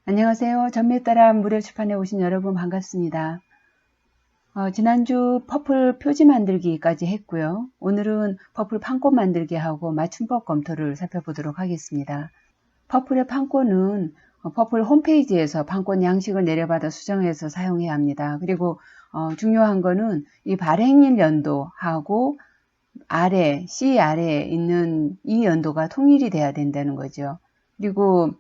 안녕하세요. 전매따라 무료출판에 오신 여러분 반갑습니다. 지난주 퍼플 표지 만들기까지 했고요. 오늘은 퍼플 판권 만들기 하고 맞춤법 검토를 살펴보도록 하겠습니다. 퍼플의 판권은 퍼플 홈페이지에서 판권 양식을 내려받아 수정해서 사용해야 합니다. 그리고 중요한 거는 이 발행일 연도하고 C 아래에 있는 이 연도가 통일이 돼야 된다는 거죠. 그리고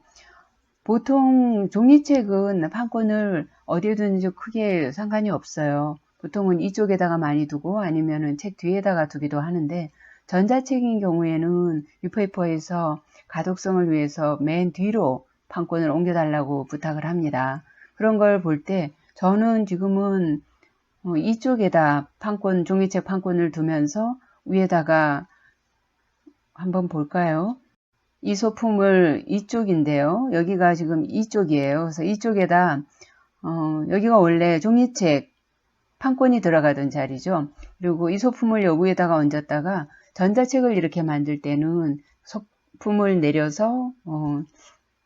보통 종이책은 판권을 어디에 두는지 크게 상관이 없어요. 보통은 이쪽에다가 많이 두고 아니면은 책 뒤에다가 두기도 하는데 전자책인 경우에는 뉴페이퍼에서 가독성을 위해서 맨 뒤로 판권을 옮겨달라고 부탁을 합니다. 그런 걸 볼 때 저는 지금은 이쪽에다 판권, 종이책 판권을 두면서 위에다가 한번 볼까요? 이 소품을 이쪽인데요. 여기가 지금 이쪽이에요. 그래서 이쪽에다 여기가 원래 종이책 판권이 들어가던 자리죠. 그리고 이 소품을 여기에다가 얹었다가 전자책을 이렇게 만들 때는 소품을 내려서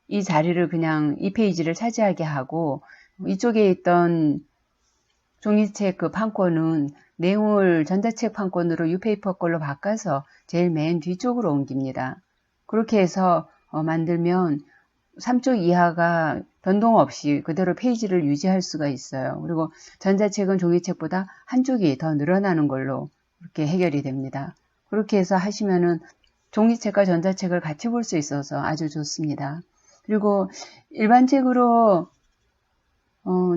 이 자리를 그냥 이 페이지를 차지하게 하고 이쪽에 있던 종이책 그 판권은 내용을 전자책 판권으로 유페이퍼 걸로 바꿔서 제일 맨 뒤쪽으로 옮깁니다. 그렇게 해서 만들면 3쪽 이하가 변동 없이 그대로 페이지를 유지할 수가 있어요. 그리고 전자책은 종이책보다 한쪽이 더 늘어나는 걸로 이렇게 해결이 됩니다. 그렇게 해서 하시면은 종이책과 전자책을 같이 볼 수 있어서 아주 좋습니다. 그리고 일반책으로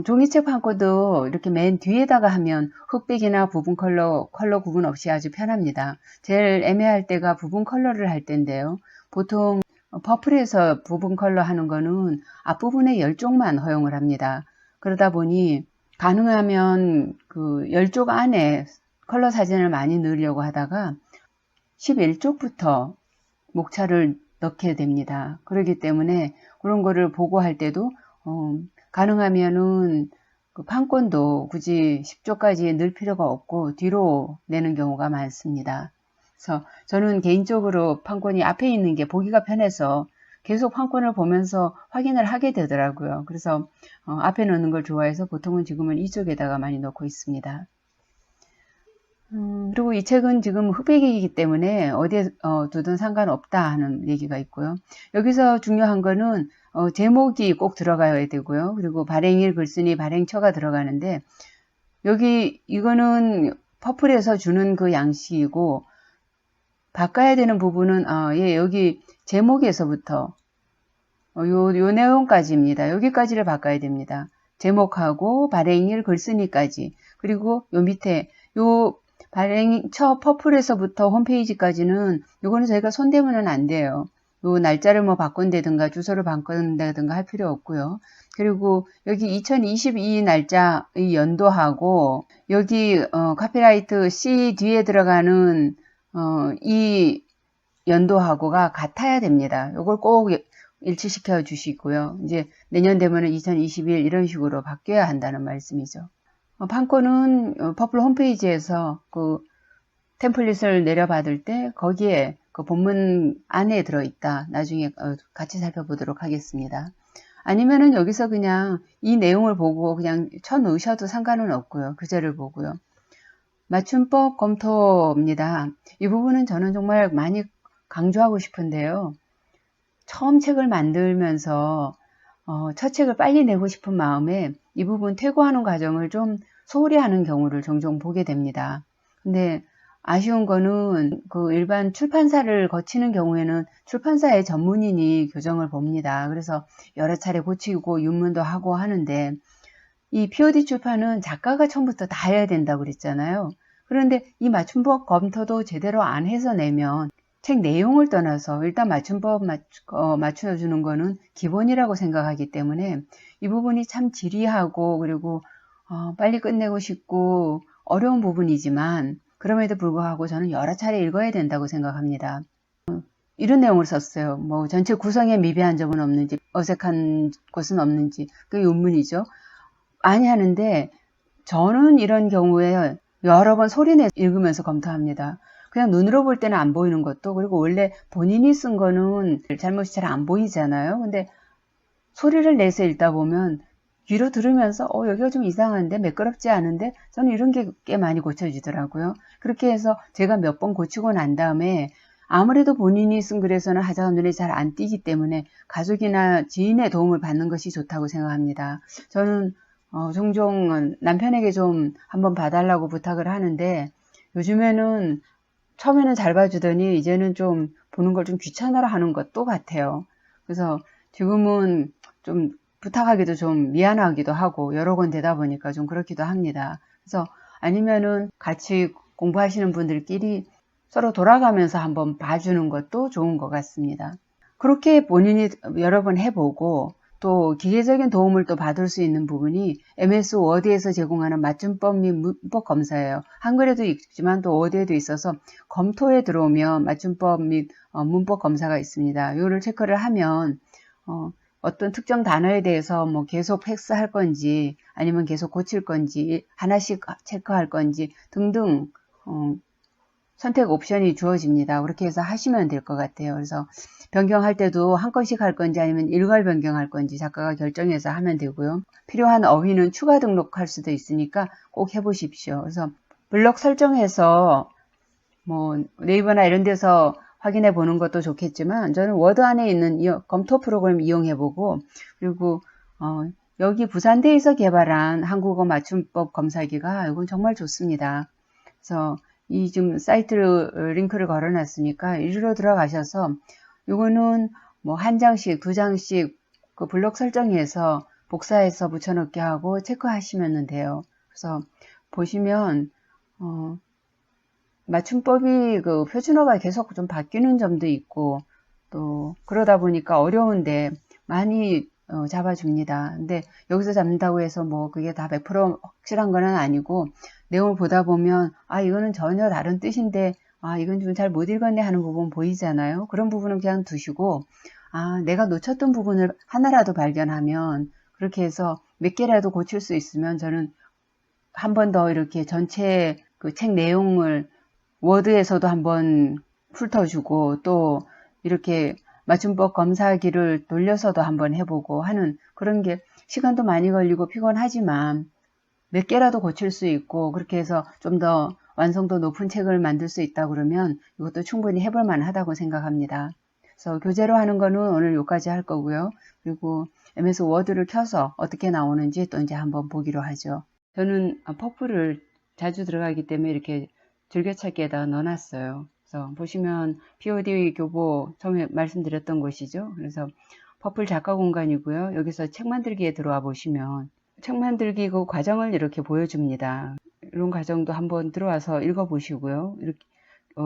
종이책 판권도 이렇게 맨 뒤에다가 하면 흑백이나 부분 컬러 구분 없이 아주 편합니다. 제일 애매할 때가 부분 컬러를 할 때인데요. 보통 퍼플에서 부분 컬러 하는 거는 앞부분의 10쪽만 허용을 합니다. 그러다 보니 가능하면 그 10쪽 안에 컬러 사진을 많이 넣으려고 하다가 11쪽부터 목차를 넣게 됩니다. 그렇기 때문에 그런 거를 보고 할 때도 가능하면은 그 판권도 굳이 10쪽까지 넣을 필요가 없고 뒤로 내는 경우가 많습니다. 그래서 저는 개인적으로 판권이 앞에 있는 게 보기가 편해서 계속 판권을 보면서 확인을 하게 되더라고요. 그래서 앞에 넣는 걸 좋아해서 보통은 지금은 이쪽에다가 많이 넣고 있습니다. 그리고 이 책은 지금 흑백이기 때문에 어디에 두든 상관없다 하는 얘기가 있고요. 여기서 중요한 거는 제목이 꼭 들어가야 되고요. 그리고 발행일 글쓴이 발행처가 들어가는데 여기 이거는 퍼플에서 주는 그 양식이고 바꿔야 되는 부분은 예, 여기 제목에서부터 요 내용까지입니다. 여기까지를 바꿔야 됩니다. 제목하고 발행일 글쓴이까지 그리고 요 밑에 요 발행처 퍼플에서부터 홈페이지까지는 요거는 저희가 손대면 안 돼요. 요 날짜를 뭐 바꾼다든가 주소를 바꾼다든가 할 필요 없고요. 그리고 여기 2022 날짜 이 연도하고 여기 카피라이트 C 뒤에 들어가는 이 연도하고가 같아야 됩니다. 요걸 꼭 일치시켜 주시고요. 이제 내년 되면은 2021 이런 식으로 바뀌어야 한다는 말씀이죠. 판권은 퍼플 홈페이지에서 그 템플릿을 내려받을 때 거기에 그 본문 안에 들어있다. 나중에 같이 살펴보도록 하겠습니다. 아니면은 여기서 그냥 이 내용을 보고 그냥 쳐넣으셔도 상관은 없고요. 교재를 보고요. 맞춤법 검토입니다. 이 부분은 저는 정말 많이 강조하고 싶은데요. 처음 책을 만들면서 첫 책을 빨리 내고 싶은 마음에 이 부분 퇴고하는 과정을 좀 소홀히 하는 경우를 종종 보게 됩니다. 근데 아쉬운 거는 그 일반 출판사를 거치는 경우에는 출판사의 전문인이 교정을 봅니다. 그래서 여러 차례 고치고 윤문도 하고 하는데 이 POD 출판은 작가가 처음부터 다 해야 된다고 그랬잖아요. 그런데 이 맞춤법 검토도 제대로 안 해서 내면 책 내용을 떠나서 일단 맞춤법 맞춰주는 거는 기본이라고 생각하기 때문에 이 부분이 참 지리하고 그리고 빨리 끝내고 싶고 어려운 부분이지만 그럼에도 불구하고 저는 여러 차례 읽어야 된다고 생각합니다. 이런 내용을 썼어요. 뭐 전체 구성에 미비한 점은 없는지 어색한 곳은 없는지 그게 윤문이죠. 많이 하는데 저는 이런 경우에 여러 번 소리내 읽으면서 검토합니다. 그냥 눈으로 볼 때는 안 보이는 것도 그리고 원래 본인이 쓴 거는 잘못이 잘 안 보이잖아요. 근데 소리를 내서 읽다 보면 귀로 들으면서 여기가 좀 이상한데 매끄럽지 않은데 저는 이런 게 꽤 많이 고쳐지더라고요. 그렇게 해서 제가 몇 번 고치고 난 다음에 아무래도 본인이 쓴 글에서는 하자가 눈에 잘 안 띄기 때문에 가족이나 지인의 도움을 받는 것이 좋다고 생각합니다. 저는 종종 남편에게 좀 한번 봐달라고 부탁을 하는데 요즘에는 처음에는 잘 봐주더니 이제는 좀 보는 걸 좀 귀찮아라 하는 것도 같아요. 그래서 지금은 좀 부탁하기도 좀 미안하기도 하고 여러 건 되다 보니까 좀 그렇기도 합니다. 그래서 아니면은 같이 공부하시는 분들끼리 서로 돌아가면서 한번 봐주는 것도 좋은 것 같습니다. 그렇게 본인이 여러 번 해보고 또 기계적인 도움을 또 받을 수 있는 부분이 MS 워드에서 제공하는 맞춤법 및 문법 검사예요. 한글에도 있지만 또 워드에도 있어서 검토에 들어오면 맞춤법 및 문법 검사가 있습니다. 이거를 체크를 하면 어떤 특정 단어에 대해서 뭐 계속 획스할 건지 아니면 계속 고칠 건지 하나씩 체크할 건지 등등 선택 옵션이 주어집니다. 그렇게 해서 하시면 될 것 같아요. 그래서 변경할 때도 한 건씩 할 건지 아니면 일괄 변경할 건지 작가가 결정해서 하면 되고요. 필요한 어휘는 추가 등록할 수도 있으니까 꼭 해보십시오. 그래서 블럭 설정해서 뭐 네이버나 이런 데서 확인해 보는 것도 좋겠지만 저는 워드 안에 있는 검토 프로그램 이용해보고 그리고 여기 부산대에서 개발한 한국어 맞춤법 검사기가 이건 정말 좋습니다. 그래서 이 지금 사이트 링크를 걸어놨으니까 이리로 들어가셔서 요거는 뭐 한 장씩 두 장씩 그 블록 설정해서 복사해서 붙여넣기 하고 체크하시면 돼요. 그래서 보시면 맞춤법이 그 표준어가 계속 좀 바뀌는 점도 있고 또 그러다 보니까 어려운데 많이 잡아줍니다. 근데 여기서 잡는다고 해서 뭐 그게 다 100% 확실한 건 아니고 내용을 보다 보면 이거는 전혀 다른 뜻인데 이건 좀 잘 못 읽었네 하는 부분 보이잖아요. 그런 부분은 그냥 두시고 내가 놓쳤던 부분을 하나라도 발견하면 그렇게 해서 몇 개라도 고칠 수 있으면 저는 한 번 더 이렇게 전체 그 책 내용을 워드에서도 한번 훑어주고 또 이렇게 맞춤법 검사기를 돌려서도 한번 해보고 하는 그런 게 시간도 많이 걸리고 피곤하지만 몇 개라도 고칠 수 있고 그렇게 해서 좀 더 완성도 높은 책을 만들 수 있다 그러면 이것도 충분히 해볼 만하다고 생각합니다. 그래서 교재로 하는 거는 오늘 여기까지 할 거고요. 그리고 MS 워드를 켜서 어떻게 나오는지 또 이제 한번 보기로 하죠. 저는 퍼플을 자주 들어가기 때문에 이렇게 즐겨찾기에다 넣어놨어요. 그래서 보시면 POD 교보 처음에 말씀드렸던 곳이죠. 그래서 퍼플 작가 공간이고요. 여기서 책 만들기에 들어와 보시면 책 만들기 그 과정을 이렇게 보여줍니다. 이런 과정도 한번 들어와서 읽어보시고요. 이렇게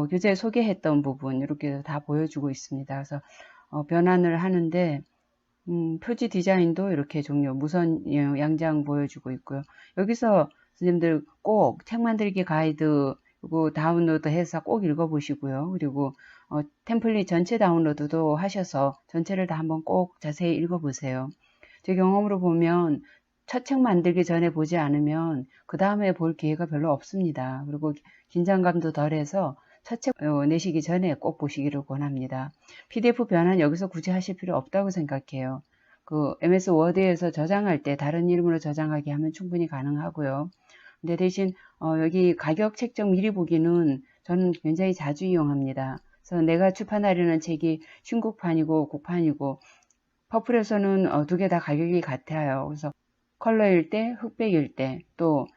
교재에 소개했던 부분 이렇게 다 보여주고 있습니다. 그래서 변환을 하는데 표지 디자인도 이렇게 종류 무선 양장 보여주고 있고요. 여기서 선생님들 꼭 책 만들기 가이드 이거 다운로드 해서 꼭 읽어보시고요. 그리고 템플릿 전체 다운로드도 하셔서 전체를 다 한번 꼭 자세히 읽어보세요. 제 경험으로 보면 첫 책 만들기 전에 보지 않으면 그 다음에 볼 기회가 별로 없습니다. 그리고 긴장감도 덜해서 첫 책 내시기 전에 꼭 보시기를 권합니다. PDF 변환 여기서 굳이 하실 필요 없다고 생각해요. 그 MS 워드에서 저장할 때 다른 이름으로 저장하게 하면 충분히 가능하고요. 근데 대신 여기 가격 책정 미리 보기는 저는 굉장히 자주 이용합니다. 그래서 내가 출판하려는 책이 신국판이고 국판이고 퍼플에서는 두 개 다 가격이 같아요. 그래서 컬러일 때, 흑백일 때, 또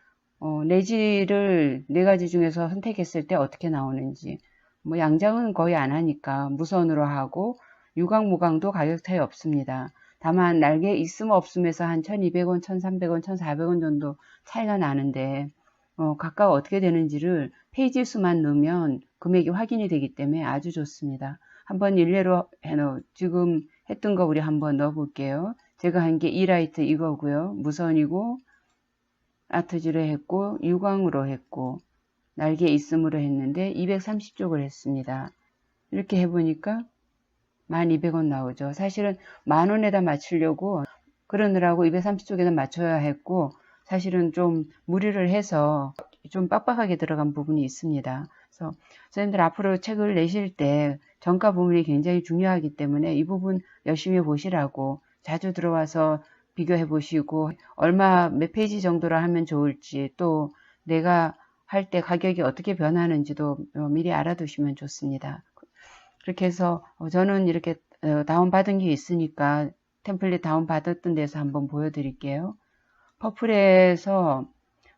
내지를 네 가지 중에서 선택했을 때 어떻게 나오는지 뭐 양장은 거의 안 하니까 무선으로 하고 유광, 무광도 가격 차이 없습니다. 다만 날개 있음 없음에서 한 1200원, 1300원, 1400원 정도 차이가 나는데 각각 어떻게 되는지를 페이지 수만 넣으면 금액이 확인이 되기 때문에 아주 좋습니다. 한번 일례로 지금 했던 거 우리 한번 넣어 볼게요. 제가 한 게 이라이트 이거고요. 무선이고 아트지로 했고 유광으로 했고 날개 있음으로 했는데 230쪽을 했습니다. 이렇게 해보니까 1200원 나오죠. 사실은 10,000원에다 맞추려고 그러느라고 230쪽에다 맞춰야 했고 사실은 좀 무리를 해서 좀 빡빡하게 들어간 부분이 있습니다. 그래서 선생님들 앞으로 책을 내실 때 정가 부분이 굉장히 중요하기 때문에 이 부분 열심히 보시라고 자주 들어와서 비교해 보시고 얼마 몇 페이지 정도로 하면 좋을지 또 내가 할 때 가격이 어떻게 변하는지도 미리 알아두시면 좋습니다. 그렇게 해서 저는 이렇게 다운받은 게 있으니까 템플릿 다운받았던 데서 한번 보여드릴게요. 퍼플에서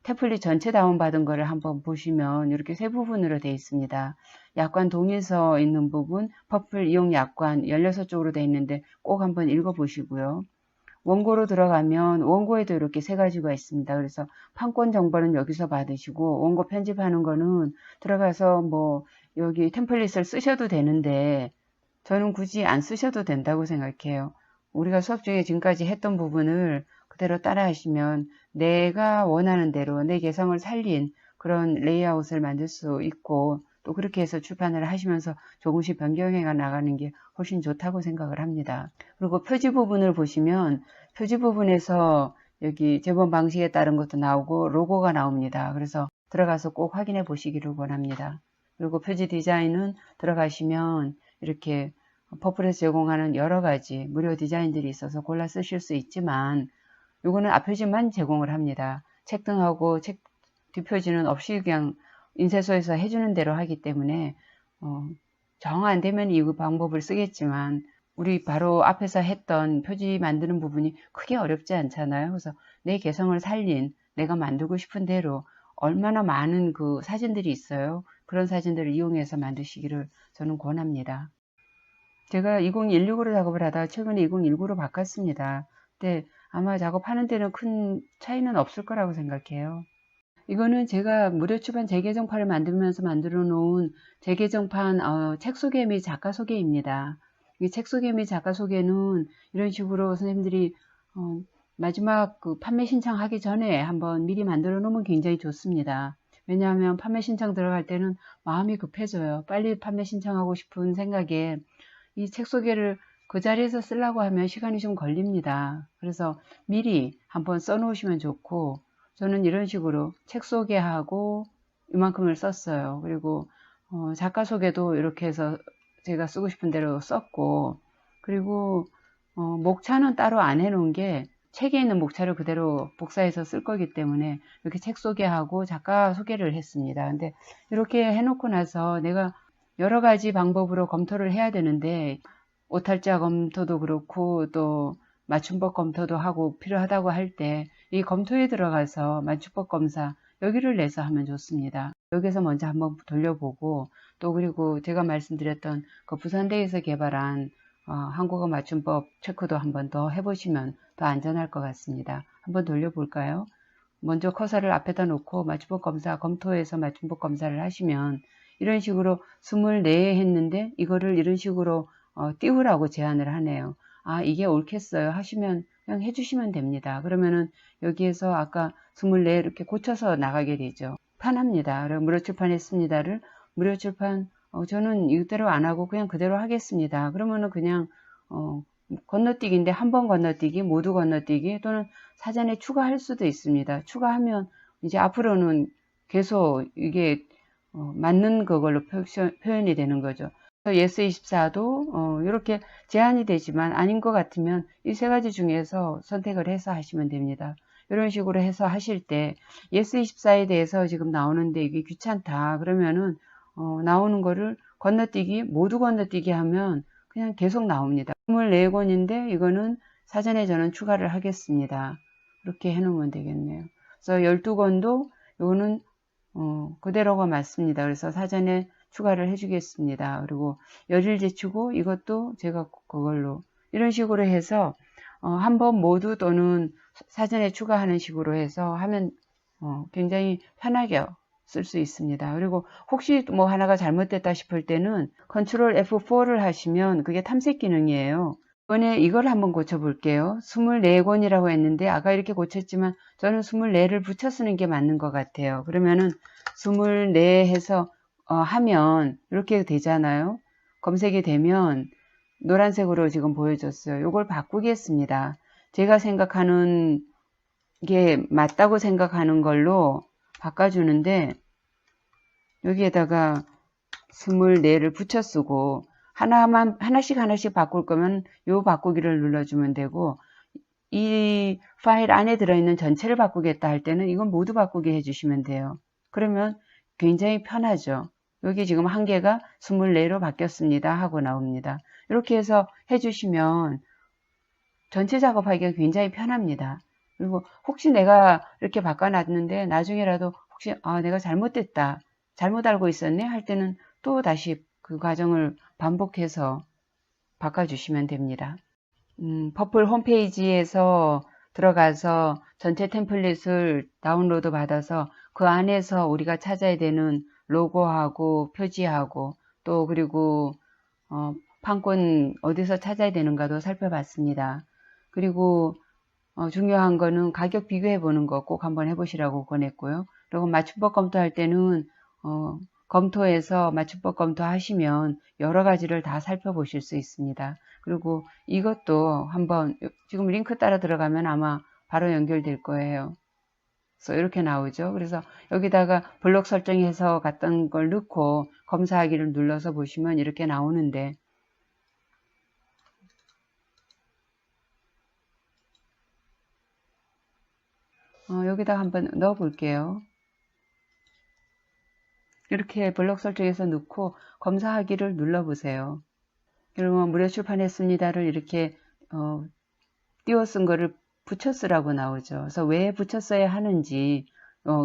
템플릿 전체 다운받은 거를 한번 보시면 이렇게 세 부분으로 되어 있습니다. 약관 동의서 있는 부분, 퍼플 이용 약관 16쪽으로 되어 있는데 꼭 한번 읽어보시고요. 원고로 들어가면 원고에도 이렇게 세 가지가 있습니다. 그래서 판권 정보는 여기서 받으시고 원고 편집하는 거는 들어가서 뭐 여기 템플릿을 쓰셔도 되는데 저는 굳이 안 쓰셔도 된다고 생각해요. 우리가 수업 중에 지금까지 했던 부분을 그대로 따라 하시면 내가 원하는 대로 내 개성을 살린 그런 레이아웃을 만들 수 있고 또 그렇게 해서 출판을 하시면서 조금씩 변경해 나가는 게 훨씬 좋다고 생각을 합니다. 그리고 표지 부분을 보시면 표지 부분에서 여기 제본 방식에 따른 것도 나오고 로고가 나옵니다. 그래서 들어가서 꼭 확인해 보시기를 원합니다. 그리고 표지 디자인은 들어가시면 이렇게 퍼플에서 제공하는 여러 가지 무료 디자인들이 있어서 골라 쓰실 수 있지만 이거는 앞표지만 제공을 합니다. 책등하고 책 뒷표지는 없이 그냥 인쇄소에서 해주는 대로 하기 때문에 정 안 되면 이 방법을 쓰겠지만 우리 바로 앞에서 했던 표지 만드는 부분이 크게 어렵지 않잖아요. 그래서 내 개성을 살린 내가 만들고 싶은 대로 얼마나 많은 그 사진들이 있어요. 그런 사진들을 이용해서 만드시기를 저는 권합니다. 제가 2016으로 작업을 하다가 최근에 2019로 바꿨습니다. 근데 아마 작업하는 데는 큰 차이는 없을 거라고 생각해요. 이거는 제가 무료 출판 재개정판을 만들면서 만들어 놓은 재개정판 책 소개 및 작가 소개입니다. 이 책 소개 및 작가 소개는 이런 식으로 선생님들이 마지막 그 판매 신청하기 전에 한번 미리 만들어 놓으면 굉장히 좋습니다. 왜냐하면 판매 신청 들어갈 때는 마음이 급해져요. 빨리 판매 신청하고 싶은 생각에 이 책 소개를 그 자리에서 쓰려고 하면 시간이 좀 걸립니다. 그래서 미리 한번 써놓으시면 좋고 저는 이런 식으로 책 소개하고 이만큼을 썼어요. 그리고 작가 소개도 이렇게 해서 제가 쓰고 싶은 대로 썼고 그리고 목차는 따로 안 해놓은 게 책에 있는 목차를 그대로 복사해서 쓸 거기 때문에 이렇게 책 소개하고 작가 소개를 했습니다. 근데 이렇게 해놓고 나서 내가 여러 가지 방법으로 검토를 해야 되는데 오탈자 검토도 그렇고 또 맞춤법 검토도 하고 필요하다고 할 때 이 검토에 들어가서 맞춤법 검사 여기를 내서 하면 좋습니다. 여기서 먼저 한번 돌려보고 또 그리고 제가 말씀드렸던 그 부산대에서 개발한 한국어 맞춤법 체크도 한번 더 해보시면 더 안전할 것 같습니다. 한번 돌려볼까요? 먼저 커서를 앞에다 놓고 맞춤법 검사 검토해서 맞춤법 검사를 하시면 이런 식으로 24회 했는데 이거를 이런 식으로 띄우라고 제안을 하네요. 아 이게 옳겠어요 하시면 그냥 해주시면 됩니다. 그러면은 여기에서 아까 24 이렇게 고쳐서 나가게 되죠. 편합니다. 그리고 무료 출판했습니다를 무료 출판 저는 이대로 안 하고 그냥 그대로 하겠습니다. 그러면은 그냥 건너뛰기인데 한 번 건너뛰기 모두 건너뛰기 또는 사전에 추가할 수도 있습니다. 추가하면 이제 앞으로는 계속 이게 맞는 그걸로 표현이 되는 거죠. 예스24도 이렇게 제한이 되지만 아닌 것 같으면 이 세 가지 중에서 선택을 해서 하시면 됩니다. 이런 식으로 해서 하실 때 예스24에 대해서 지금 나오는데 이게 귀찮다 그러면은 나오는 거를 건너뛰기 모두 건너뛰기 하면 그냥 계속 나옵니다. 24권인데 이거는 사전에 저는 추가를 하겠습니다. 이렇게 해놓으면 되겠네요. 그래서 12권도 이거는 그대로가 맞습니다. 그래서 사전에 추가를 해주겠습니다. 그리고 열일 제치고 이것도 제가 그걸로 이런 식으로 해서 한번 모두 또는 사전에 추가하는 식으로 해서 하면 굉장히 편하게 쓸 수 있습니다. 그리고 혹시 뭐 하나가 잘못됐다 싶을 때는 컨트롤 F4를 하시면 그게 탐색 기능이에요. 이번에 이걸 한번 고쳐볼게요. 24권이라고 했는데 아까 이렇게 고쳤지만 저는 24를 붙여 쓰는 게 맞는 것 같아요. 그러면은 24 해서 하면 이렇게 되잖아요. 검색이 되면 노란색으로 지금 보여줬어요. 이걸 바꾸겠습니다. 제가 생각하는 게 맞다고 생각하는 걸로 바꿔주는데 여기에다가 24를 붙여 쓰고 하나씩 바꿀 거면 요 바꾸기를 눌러주면 되고, 이 파일 안에 들어있는 전체를 바꾸겠다 할 때는 이건 모두 바꾸게 해주시면 돼요. 그러면 굉장히 편하죠. 여기 지금 한 개가 24로 바뀌었습니다 하고 나옵니다. 이렇게 해서 해주시면 전체 작업하기가 굉장히 편합니다. 그리고 혹시 내가 이렇게 바꿔놨는데 나중에라도 혹시 내가 잘못됐다, 잘못 알고 있었네 할 때는 또 다시 그 과정을 반복해서 바꿔주시면 됩니다. 퍼플 홈페이지에서 들어가서 전체 템플릿을 다운로드 받아서 그 안에서 우리가 찾아야 되는 로고하고 표지하고 또 그리고 판권 어디서 찾아야 되는가도 살펴봤습니다. 그리고 중요한 거는 가격 비교해 보는 거 꼭 한번 해보시라고 권했고요. 그리고 맞춤법 검토할 때는 검토해서 맞춤법 검토하시면 여러 가지를 다 살펴보실 수 있습니다. 그리고 이것도 한번 지금 링크 따라 들어가면 아마 바로 연결될 거예요. 그래서 이렇게 나오죠. 그래서 여기다가 블록 설정해서 갔던 걸 넣고 검사하기를 눌러서 보시면 이렇게 나오는데 여기다 한번 넣어 볼게요. 이렇게 블록 설정해서 넣고 검사하기를 눌러보세요. 그러면 무료 출판했습니다를 이렇게 띄워 쓴 거를 붙여 쓰라고 나오죠. 그래서 왜 붙여 써야 하는지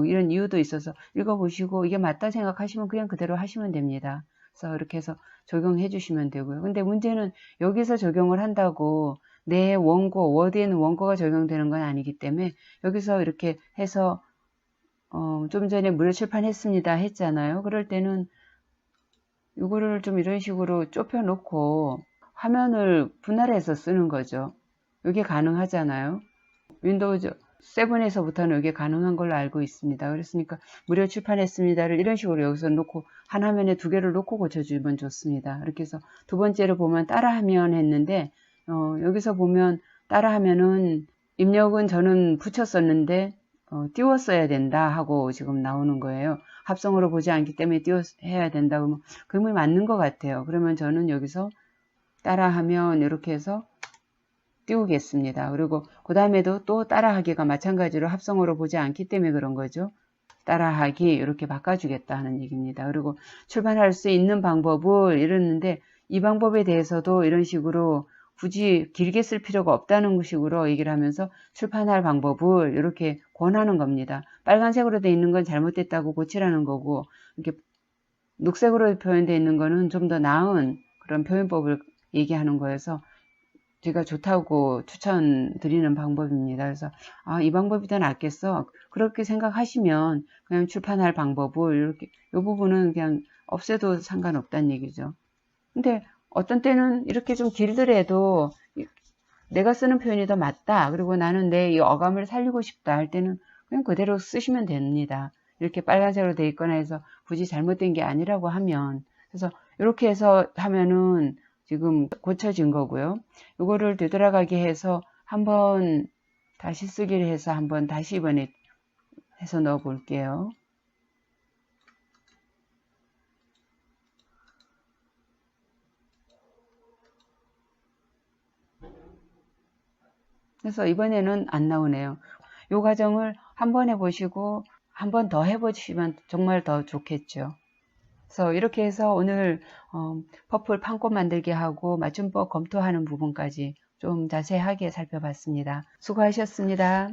이런 이유도 있어서 읽어보시고 이게 맞다 생각하시면 그냥 그대로 하시면 됩니다. 그래서 이렇게 해서 적용해 주시면 되고요. 근데 문제는 여기서 적용을 한다고 내 원고, 워드에는 원고가 적용되는 건 아니기 때문에 여기서 이렇게 해서 좀 전에 무료 출판했습니다 했잖아요. 그럴 때는 이거를 좀 이런 식으로 좁혀 놓고 화면을 분할해서 쓰는 거죠. 이게 가능하잖아요. 윈도우 7에서부터는 이게 가능한 걸로 알고 있습니다. 그랬으니까 무료 출판했습니다를 이런 식으로 여기서 놓고 한 화면에 두 개를 놓고 고쳐주면 좋습니다. 이렇게 해서 두 번째로 보면 따라하면 했는데 여기서 보면 따라하면은 입력은 저는 붙였었는데 띄웠어야 된다 하고 지금 나오는 거예요. 합성으로 보지 않기 때문에 띄워야 된다 그러면 그림이 맞는 것 같아요. 그러면 저는 여기서 따라하면 이렇게 해서 띄우겠습니다. 그리고 그 다음에도 또 따라하기가 마찬가지로 합성으로 보지 않기 때문에 그런 거죠. 따라하기 이렇게 바꿔주겠다 하는 얘기입니다. 그리고 출판할 수 있는 방법을 이랬는데 이 방법에 대해서도 이런 식으로 굳이 길게 쓸 필요가 없다는 식으로 얘기를 하면서 출판할 방법을 이렇게 권하는 겁니다. 빨간색으로 되어 있는 건 잘못됐다고 고치라는 거고 이렇게 녹색으로 표현되어 있는 거는 좀 더 나은 그런 표현법을 얘기하는 거여서 제가 좋다고 추천드리는 방법입니다. 그래서 이 방법이 더 낫겠어. 그렇게 생각하시면 그냥 출판할 방법을 이렇게 이 부분은 그냥 없애도 상관없다는 얘기죠. 근데 어떤 때는 이렇게 좀 길더라도 내가 쓰는 표현이 더 맞다. 그리고 나는 내 이 어감을 살리고 싶다 할 때는 그냥 그대로 쓰시면 됩니다. 이렇게 빨간색으로 돼 있거나 해서 굳이 잘못된 게 아니라고 하면 그래서 이렇게 해서 하면은 지금 고쳐진 거고요. 이거를 되돌아가게 해서 한번 다시 쓰기를 해서 한번 다시 이번에 해서 넣어 볼게요. 그래서 이번에는 안 나오네요. 이 과정을 한번 해보시고 한 번 더 해보시면 정말 더 좋겠죠. 그래서 이렇게 해서 오늘 퍼플 판권 만들기 하고 맞춤법 검토하는 부분까지 좀 자세하게 살펴봤습니다. 수고하셨습니다.